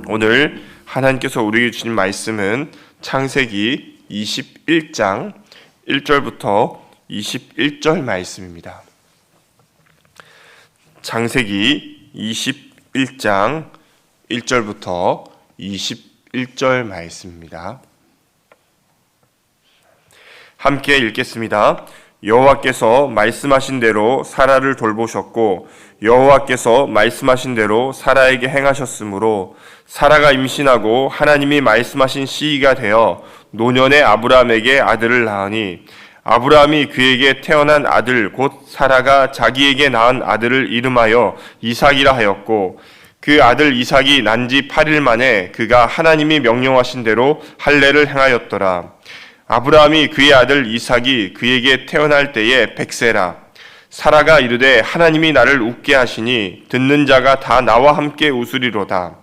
오늘 하나님께서 우리에게 주신 말씀은 창세기 21장 1절부터 21절 말씀입니다. 창세기 21장 1절부터 21절 말씀입니다. 함께 읽겠습니다. 여호와께서 말씀하신 대로 사라를 돌보셨고 여호와께서 말씀하신 대로 사라에게 행하셨으므로 사라가 임신하고 하나님이 말씀하신 시기가 되어 노년의 아브라함에게 아들을 낳으니 아브라함이 그에게 태어난 아들 곧 사라가 자기에게 낳은 아들을 이름하여 이삭이라 하였고 그 아들 이삭이 난 지 8일 만에 그가 하나님이 명령하신 대로 할례를 행하였더라. 아브라함이 그의 아들 이삭이 그에게 태어날 때에 100세라. 사라가 이르되 하나님이 나를 웃게 하시니 듣는 자가 다 나와 함께 웃으리로다.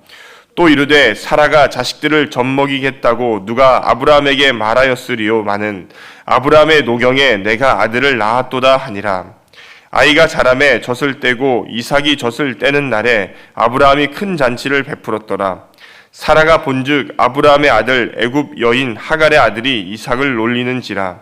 또 이르되 사라가 자식들을 젖먹이겠다고 누가 아브라함에게 말하였으리요마는 아브라함의 노경에 내가 아들을 낳았도다 하니라. 아이가 자라매 젖을 떼고 이삭이 젖을 떼는 날에 아브라함이 큰 잔치를 베풀었더라. 사라가 본즉 아브라함의 아들 애굽 여인 하갈의 아들이 이삭을 놀리는지라.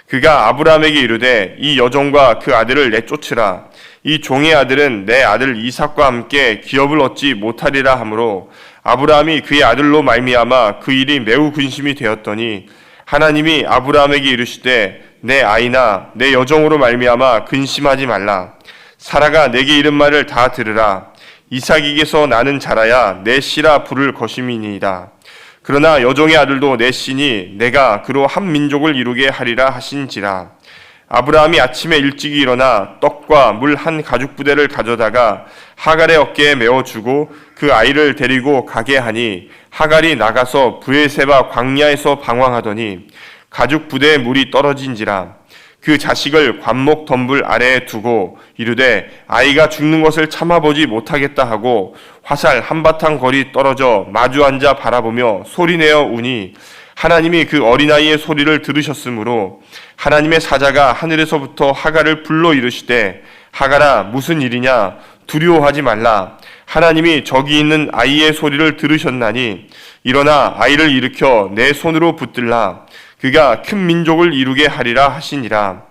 그가 아브라함에게 이르되 이 여종과 그 아들을 내쫓으라. 이 종의 아들은 내 아들 이삭과 함께 기업을 얻지 못하리라 하므로 아브라함이 그의 아들로 말미암아 그 일이 매우 근심이 되었더니 하나님이 아브라함에게 이르시되 내 아이나 내 여종으로 말미암아 근심하지 말라. 사라가 내게 이른 말을 다 들으라. 이삭에게서 나는 자라야 내 씨라 부를 것임이니이다. 그러나 여종의 아들도 내 씨니 내가 그로 한 민족을 이루게 하리라 하신지라. 아브라함이 아침에 일찍이 일어나 떡과 물 한 가죽 부대를 가져다가 하갈의 어깨에 메어주고 그 아이를 데리고 가게 하니 하갈이 나가서 브에세바 광야에서 방황하더니 가죽 부대에 물이 떨어진지라. 그 자식을 관목 덤불 아래에 두고 이르되 아이가 죽는 것을 참아보지 못하겠다 하고 화살 한바탕 거리 떨어져 마주 앉아 바라보며 소리내어 우니 하나님이 그 어린아이의 소리를 들으셨으므로 하나님의 사자가 하늘에서부터 하갈을 불러 이르시되 하갈아 무슨 일이냐 두려워하지 말라. 하나님이 저기 있는 아이의 소리를 들으셨나니 일어나 아이를 일으켜 내 손으로 붙들라. 그가 큰 민족을 이루게 하리라 하시니라.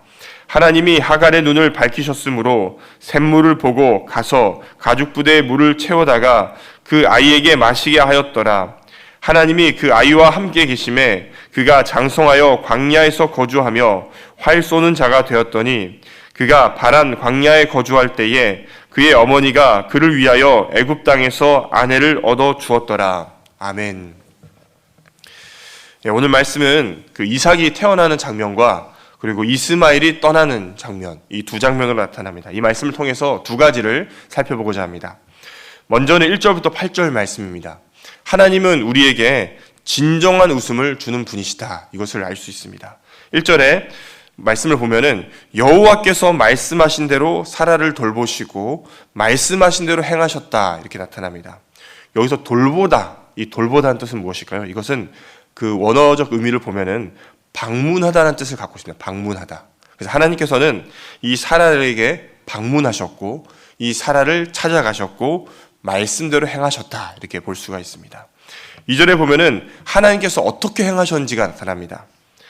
하나님이 하갈의 눈을 밝히셨으므로 샘물을 보고 가서 가죽 부대에 물을 채워다가 그 아이에게 마시게 하였더라. 하나님이 그 아이와 함께 계심에 그가 장성하여 광야에서 거주하며 활 쏘는 자가 되었더니 그가 바란 광야에 거주할 때에 그의 어머니가 그를 위하여 애굽 땅에서 아내를 얻어 주었더라. 아멘. 오늘 말씀은 그 이삭이 태어나는 장면과 그리고 이스마엘이 떠나는 장면, 이 두 장면으로 나타납니다. 이 말씀을 통해서 두 가지를 살펴보고자 합니다. 먼저는 1절부터 8절 말씀입니다. 하나님은 우리에게 진정한 웃음을 주는 분이시다. 이것을 알 수 있습니다. 1절에 말씀을 보면은 여호와께서 말씀하신 대로 사라를 돌보시고 말씀하신 대로 행하셨다. 이렇게 나타납니다. 여기서 돌보다, 이 돌보다는 뜻은 무엇일까요? 이것은 그 원어적 의미를 보면은 방문하다는 뜻을 갖고 있습니다. 방문하다. 그래서 하나님께서는 이 사라에게 방문하셨고 이 사라를 찾아가셨고 말씀대로 행하셨다. 이렇게 볼 수가 있습니다. 2절에 보면은 하나님께서 어떻게 행하셨는지가 나타납니다.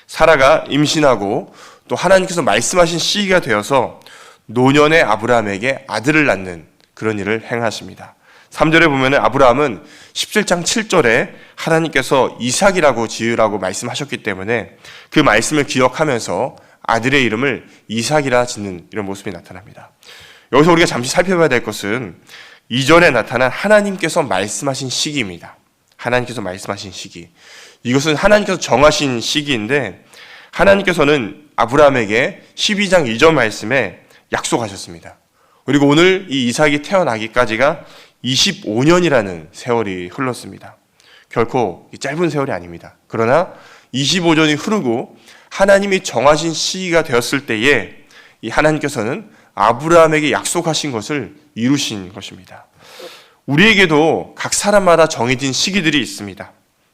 사라가 임신하고 또 하나님께서 말씀하신 시기가 되어서 노년의 아브라함에게 아들을 낳는 그런 일을 행하십니다. 3절에 보면 아브라함은 17장 7절에 하나님께서 이삭이라고 지으라고 말씀하셨기 때문에 그 말씀을 기억하면서 아들의 이름을 이삭이라 짓는 이런 모습이 나타납니다. 여기서 우리가 잠시 살펴봐야 될 것은 2절에 나타난 하나님께서 말씀하신 시기입니다. 하나님께서 말씀하신 시기. 이것은 하나님께서 정하신 시기인데 하나님께서는 아브라함에게 12장 2절 말씀에 약속하셨습니다. 그리고 오늘 이 이삭이 태어나기까지가 25년이라는 세월이 흘렀습니다. 결코 짧은 세월이 아닙니다. 그러나 25년이 흐르고 하나님이 정하신 시기가 되었을 때에 이 하나님께서는 아브라함에게 약속하신 것을 이루신 것입니다. 우리에게도 각 사람마다 정해진 시기들이 있습니다.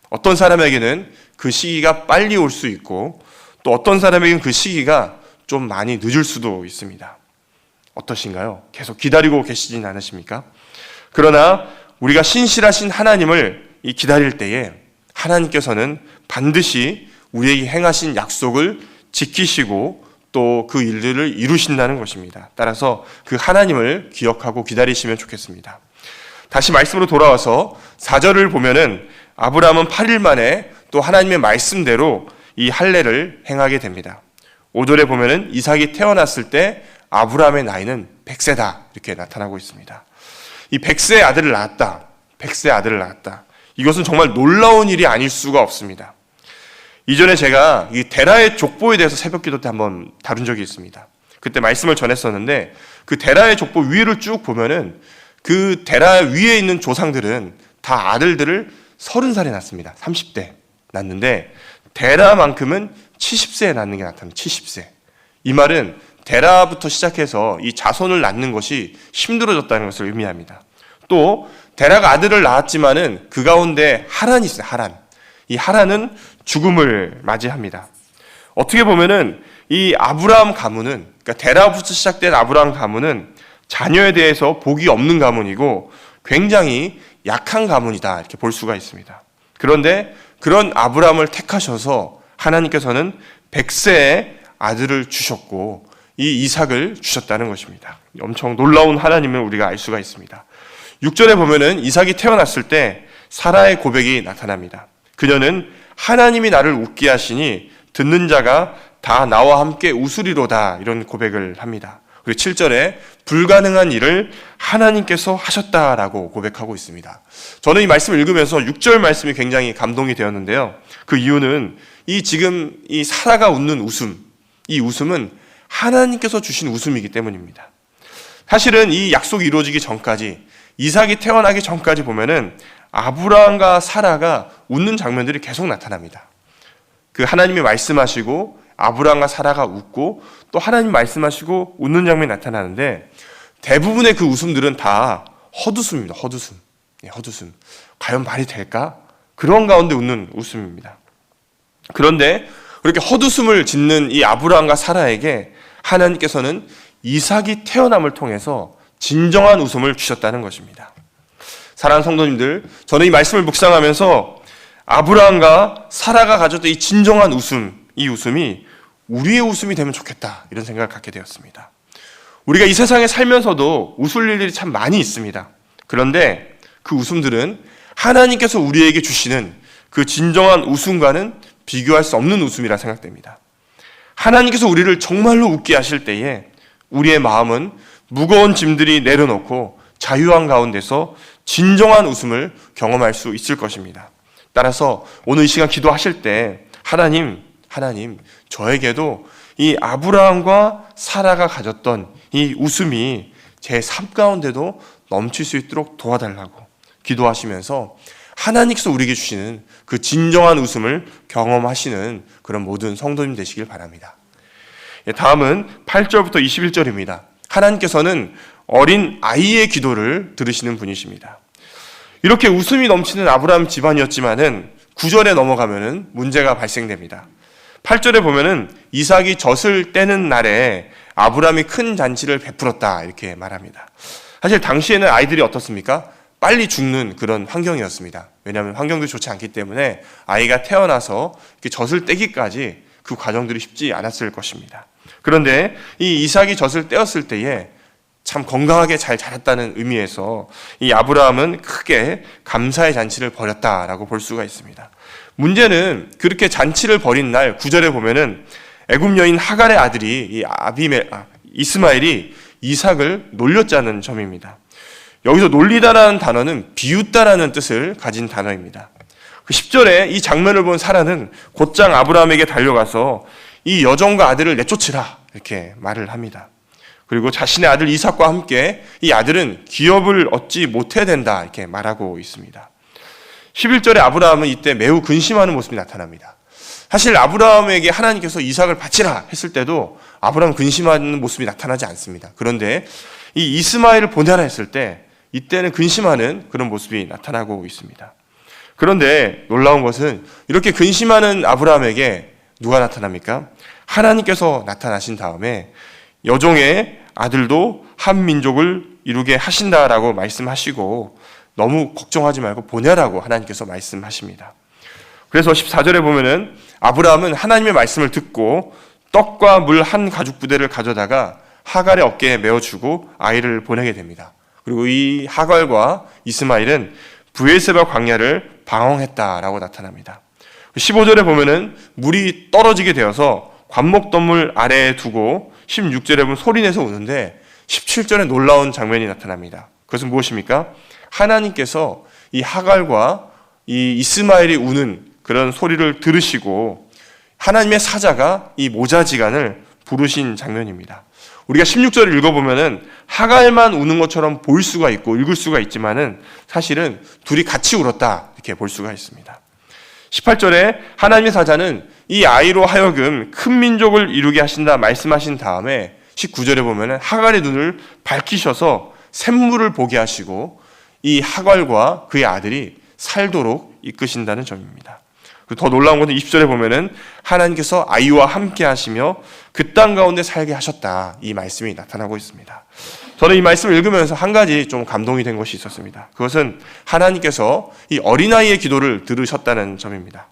어떤 사람에게는 그 시기가 빨리 올 수 있고 또 어떤 사람에게는 그 시기가 좀 많이 늦을 수도 있습니다. 어떠신가요? 계속 기다리고 계시진 않으십니까? 그러나 우리가 신실하신 하나님을 기다릴 때에 하나님께서는 반드시 우리에게 행하신 약속을 지키시고 또 그 일들을 이루신다는 것입니다. 따라서 그 하나님을 기억하고 기다리시면 좋겠습니다. 다시 말씀으로 돌아와서 4절을 보면은 아브라함은 8일 만에 또 하나님의 말씀대로 이 할례를 행하게 됩니다. 5절에 보면은 이삭이 태어났을 때 아브라함의 나이는 100세다 이렇게 나타나고 있습니다. 이 100세의 아들을 낳았다. 100세의 아들을 낳았다. 이것은 정말 놀라운 일이 아닐 수가 없습니다. 이전에 제가 이 데라의 족보에 대해서 새벽기도 때 한번 다룬 적이 있습니다. 그때 말씀을 전했었는데 그 데라의 족보 위를 쭉 보면은 그 데라 위에 있는 조상들은 다 아들들을 30살에 낳습니다. 30대 낳는데 데라만큼은 70세에 낳는 게 나타납니다. 70세. 이 말은 데라부터 시작해서 이 자손을 낳는 것이 힘들어졌다는 것을 의미합니다. 또 데라가 아들을 낳았지만은 그 가운데 하란이 있어요. 하란. 이 하란은 죽음을 맞이합니다. 어떻게 보면은 이 아브라함 가문은, 그러니까 데라부터 시작된 아브라함 가문은 자녀에 대해서 복이 없는 가문이고 굉장히 약한 가문이다 이렇게 볼 수가 있습니다. 그런데 그런 아브라함을 택하셔서 하나님께서는 100세의 아들을 주셨고 이 이삭을 주셨다는 것입니다. 엄청 놀라운 하나님을 우리가 알 수가 있습니다. 6절에 보면은 이삭이 태어났을 때 사라의 고백이 나타납니다. 그녀는 하나님이 나를 웃게 하시니 듣는 자가 다 나와 함께 웃으리로다 이런 고백을 합니다. 그리고 7절에 불가능한 일을 하나님께서 하셨다라고 고백하고 있습니다. 저는 이 말씀을 읽으면서 6절 말씀이 굉장히 감동이 되었는데요. 그 이유는 지금 이 사라가 웃는 웃음, 이 웃음은 하나님께서 주신 웃음이기 때문입니다. 사실은 이 약속이 이루어지기 전까지, 이삭이 태어나기 전까지 보면은 아브라함과 사라가 웃는 장면들이 계속 나타납니다. 그 하나님이 말씀하시고 아브라함과 사라가 웃고 또 하나님 말씀하시고 웃는 장면이 나타나는데 대부분의 그 웃음들은 다 헛웃음입니다. 헛웃음. 헛웃음. 과연 말이 될까? 그런 가운데 웃는 웃음입니다. 그런데 그렇게 헛웃음을 짓는 이 아브라함과 사라에게 하나님께서는 이삭이 태어남을 통해서 진정한 웃음을 주셨다는 것입니다. 사랑하는 성도님들, 저는 이 말씀을 묵상하면서 아브라함과 사라가 가졌던 이 진정한 웃음, 이 웃음이 우리의 웃음이 되면 좋겠다 이런 생각을 갖게 되었습니다. 우리가 이 세상에 살면서도 웃을 일들이 참 많이 있습니다. 그런데 그 웃음들은 하나님께서 우리에게 주시는 그 진정한 웃음과는 비교할 수 없는 웃음이라 생각됩니다. 하나님께서 우리를 정말로 웃게 하실 때에 우리의 마음은 무거운 짐들이 내려놓고 자유한 가운데서 진정한 웃음을 경험할 수 있을 것입니다. 따라서 오늘 이 시간 기도하실 때 하나님 저에게도 이 아브라함과 사라가 가졌던 이 웃음이 제 삶 가운데도 넘칠 수 있도록 도와달라고 기도하시면서 하나님께서 우리에게 주시는 그 진정한 웃음을 경험하시는 그런 모든 성도님 되시길 바랍니다. 다음은 8절부터 21절입니다. 하나님께서는 어린 아이의 기도를 들으시는 분이십니다. 이렇게 웃음이 넘치는 아브라함 집안이었지만은 9절에 넘어가면은 문제가 발생됩니다. 8절에 보면은 이삭이 젖을 떼는 날에 아브라함이 큰 잔치를 베풀었다 이렇게 말합니다. 사실 당시에는 아이들이 어떻습니까? 빨리 죽는 그런 환경이었습니다. 왜냐하면 환경도 좋지 않기 때문에 아이가 태어나서 젖을 떼기까지 그 과정들이 쉽지 않았을 것입니다. 그런데 이 이삭이 젖을 떼었을 때에 참 건강하게 잘 자랐다는 의미에서 이 아브라함은 크게 감사의 잔치를 벌였다라고 볼 수가 있습니다. 문제는 그렇게 잔치를 벌인 날 9절에 보면은 애굽 여인 하갈의 아들이 이 이스마엘이 이삭을 놀렸자는 점입니다. 여기서 놀리다라는 단어는 비웃다라는 뜻을 가진 단어입니다. 그 10절에 이 장면을 본 사라는 곧장 아브라함에게 달려가서 이 여종과 아들을 내쫓으라 이렇게 말을 합니다. 그리고 자신의 아들 이삭과 함께 이 아들은 기업을 얻지 못해야 된다 이렇게 말하고 있습니다. 11절에 아브라함은 이때 매우 근심하는 모습이 나타납니다. 사실 아브라함에게 하나님께서 이삭을 바치라 했을 때도 아브라함은 근심하는 모습이 나타나지 않습니다. 그런데 이 이스마엘을 보내라 했을 때 이때는 근심하는 그런 모습이 나타나고 있습니다. 그런데 놀라운 것은 이렇게 근심하는 아브라함에게 누가 나타납니까? 하나님께서 나타나신 다음에 여종의 아들도 한 민족을 이루게 하신다라고 말씀하시고 너무 걱정하지 말고 보내라고 하나님께서 말씀하십니다. 그래서 14절에 보면은 아브라함은 하나님의 말씀을 듣고 떡과 물 한 가죽 부대를 가져다가 하갈의 어깨에 메어주고 아이를 보내게 됩니다. 그리고 이 하갈과 이스마엘은 브에세바 광야를 방황했다라고 나타납니다. 15절에 보면은 물이 떨어지게 되어서 관목덩물 아래에 두고 16절에 보면 소리내서 우는데 17절에 놀라운 장면이 나타납니다. 그것은 무엇입니까? 하나님께서 이 하갈과 이 이스마엘이 우는 그런 소리를 들으시고 하나님의 사자가 이 모자지간을 부르신 장면입니다. 우리가 16절을 읽어보면은 하갈만 우는 것처럼 보일 수가 있고 읽을 수가 있지만은 사실은 둘이 같이 울었다 이렇게 볼 수가 있습니다. 18절에 하나님의 사자는 이 아이로 하여금 큰 민족을 이루게 하신다 말씀하신 다음에 19절에 보면은 하갈의 눈을 밝히셔서 샘물을 보게 하시고 이 하갈과 그의 아들이 살도록 이끄신다는 점입니다. 더 놀라운 것은 20절에 보면은 하나님께서 아이와 함께 하시며 그 땅 가운데 살게 하셨다 이 말씀이 나타나고 있습니다. 저는 이 말씀을 읽으면서 한 가지 좀 감동이 된 것이 있었습니다. 그것은 하나님께서 이 어린아이의 기도를 들으셨다는 점입니다.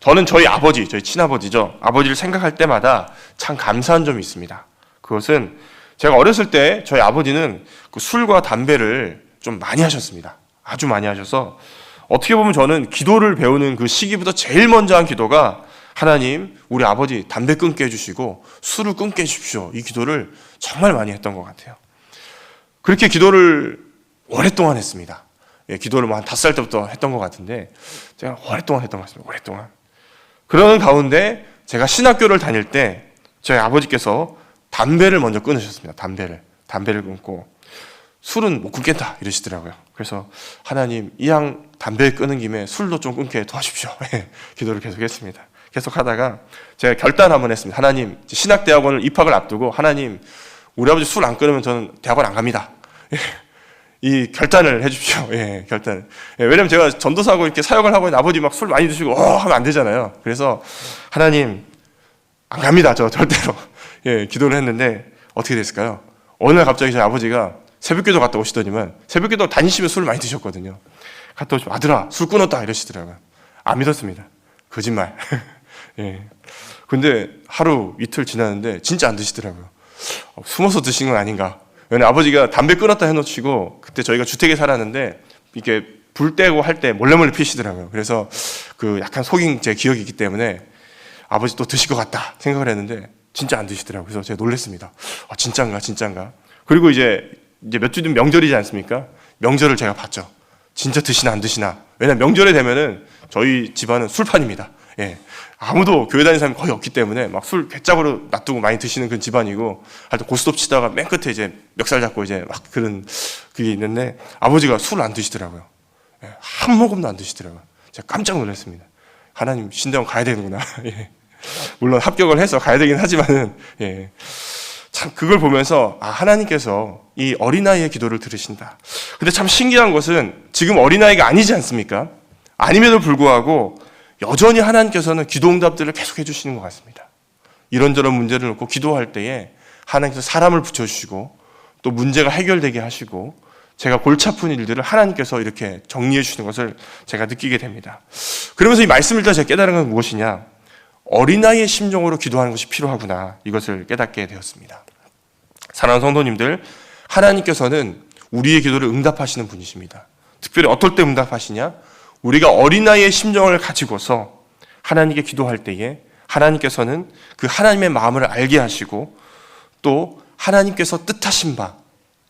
저는 저희 아버지, 저희 친아버지죠. 아버지를 생각할 때마다 참 감사한 점이 있습니다. 그것은 제가 어렸을 때 저희 아버지는 그 술과 담배를 좀 많이 하셨습니다. 아주 많이 하셔서 어떻게 보면 저는 기도를 배우는 그 시기부터 제일 먼저 한 기도가 하나님, 우리 아버지 담배 끊게 해주시고 술을 끊게 해주십시오. 이 기도를 정말 많이 했던 것 같아요. 그렇게 기도를 오랫동안 했습니다. 기도를 한 5살 때부터 했던 것 같은데 제가 오랫동안 했던 것 같습니다. 오랫동안. 그러는 가운데 제가 신학교를 다닐 때 저희 아버지께서 담배를 먼저 끊으셨습니다. 담배를 끊고 술은 못 끊겠다 이러시더라고요. 그래서 하나님 이왕 담배 끊은 김에 술도 좀 끊게 도와주십시오. 기도를 계속했습니다. 계속하다가 제가 결단 한번 했습니다. 하나님 신학대학원을 입학을 앞두고 하나님 우리 아버지 술 안 끊으면 저는 대학원 안 갑니다. 이 결단을 해주십시오. 결단. 왜냐면 제가 전도사고 이렇게 사역을 하고 있는 아버지 막 술 많이 드시고 하면 안 되잖아요. 그래서 하나님 안 갑니다. 저 절대로. 기도를 했는데 어떻게 됐을까요? 어느 날 갑자기 저희 아버지가 새벽기도 갔다 오시더니만 새벽기도 다니시면 술을 많이 드셨거든요. 갔다 오시면 아들아 술 끊었다 이러시더라고요. 안 믿었습니다. 거짓말. 근데 하루 이틀 지났는데 진짜 안 드시더라고요. 숨어서 드신 건 아닌가. 왜냐면 아버지가 담배 끊었다 해놓치고 그때 저희가 주택에 살았는데 이렇게 불 떼고 할 때 몰래 피시더라고요. 그래서 그 약간 속인 제 기억이 있기 때문에 아버지 또 드실 것 같다 생각을 했는데 진짜 안 드시더라고요. 그래서 제가 놀랐습니다. 진짠가. 그리고 이제 몇 주 뒤면 명절이지 않습니까? 명절을 제가 봤죠. 진짜 드시나 안 드시나. 왜냐면 명절에 되면은 저희 집안은 술판입니다. 아무도 교회 다니는 사람이 거의 없기 때문에 막 술 괴짝으로 놔두고 많이 드시는 그런 집안이고 하여튼 고스톱 치다가 맨 끝에 이제 멱살 잡고 이제 막 그런 그게 있는데 아버지가 술을 안 드시더라고요. 한 모금도 안 드시더라고요. 제가 깜짝 놀랐습니다. 하나님 신대원 가야 되는구나. 물론 합격을 해서 가야 되긴 하지만은 참 그걸 보면서 하나님께서 이 어린아이의 기도를 들으신다. 근데 참 신기한 것은 지금 어린아이가 아니지 않습니까? 아님에도 불구하고 여전히 하나님께서는 기도 응답들을 계속 해주시는 것 같습니다. 이런저런 문제를 놓고 기도할 때에 하나님께서 사람을 붙여주시고 또 문제가 해결되게 하시고 제가 골치 아픈 일들을 하나님께서 이렇게 정리해 주시는 것을 제가 느끼게 됩니다. 그러면서 이 말씀을 다 제가 깨달은 건 무엇이냐? 어린아이의 심정으로 기도하는 것이 필요하구나 이것을 깨닫게 되었습니다. 사랑하는 성도님들, 하나님께서는 우리의 기도를 응답하시는 분이십니다. 특별히 어떨 때 응답하시냐? 우리가 어린아이의 심정을 가지고서 하나님께 기도할 때에 하나님께서는 그 하나님의 마음을 알게 하시고 또 하나님께서 뜻하신 바,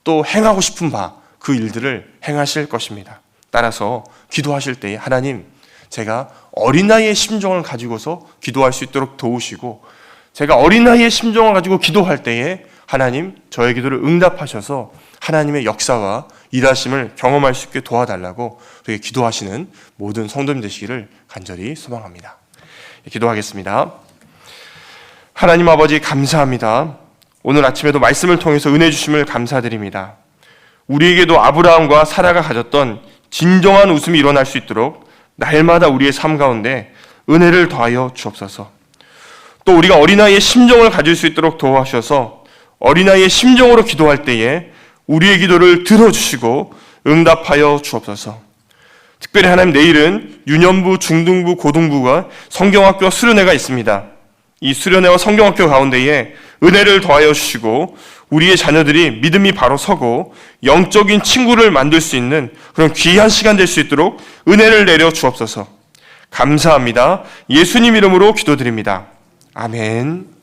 또 행하고 싶은 바 그 일들을 행하실 것입니다. 따라서 기도하실 때에 하나님, 제가 어린아이의 심정을 가지고서 기도할 수 있도록 도우시고 제가 어린아이의 심정을 가지고 기도할 때에 하나님, 저의 기도를 응답하셔서 하나님의 역사와 일하심을 경험할 수 있게 도와달라고 그렇게 기도하시는 모든 성도님 되시기를 간절히 소망합니다. 기도하겠습니다. 하나님 아버지 감사합니다. 오늘 아침에도 말씀을 통해서 은혜 주심을 감사드립니다. 우리에게도 아브라함과 사라가 가졌던 진정한 웃음이 일어날 수 있도록 날마다 우리의 삶 가운데 은혜를 더하여 주옵소서. 또 우리가 어린아이의 심정을 가질 수 있도록 도와주셔서 어린아이의 심정으로 기도할 때에 우리의 기도를 들어주시고 응답하여 주옵소서. 특별히 하나님, 내일은 유년부, 중등부, 고등부가 성경학교 수련회가 있습니다. 이 수련회와 성경학교 가운데에 은혜를 더하여 주시고 우리의 자녀들이 믿음이 바로 서고 영적인 친구를 만들 수 있는 그런 귀한 시간 될 수 있도록 은혜를 내려 주옵소서. 감사합니다. 예수님 이름으로 기도드립니다. 아멘.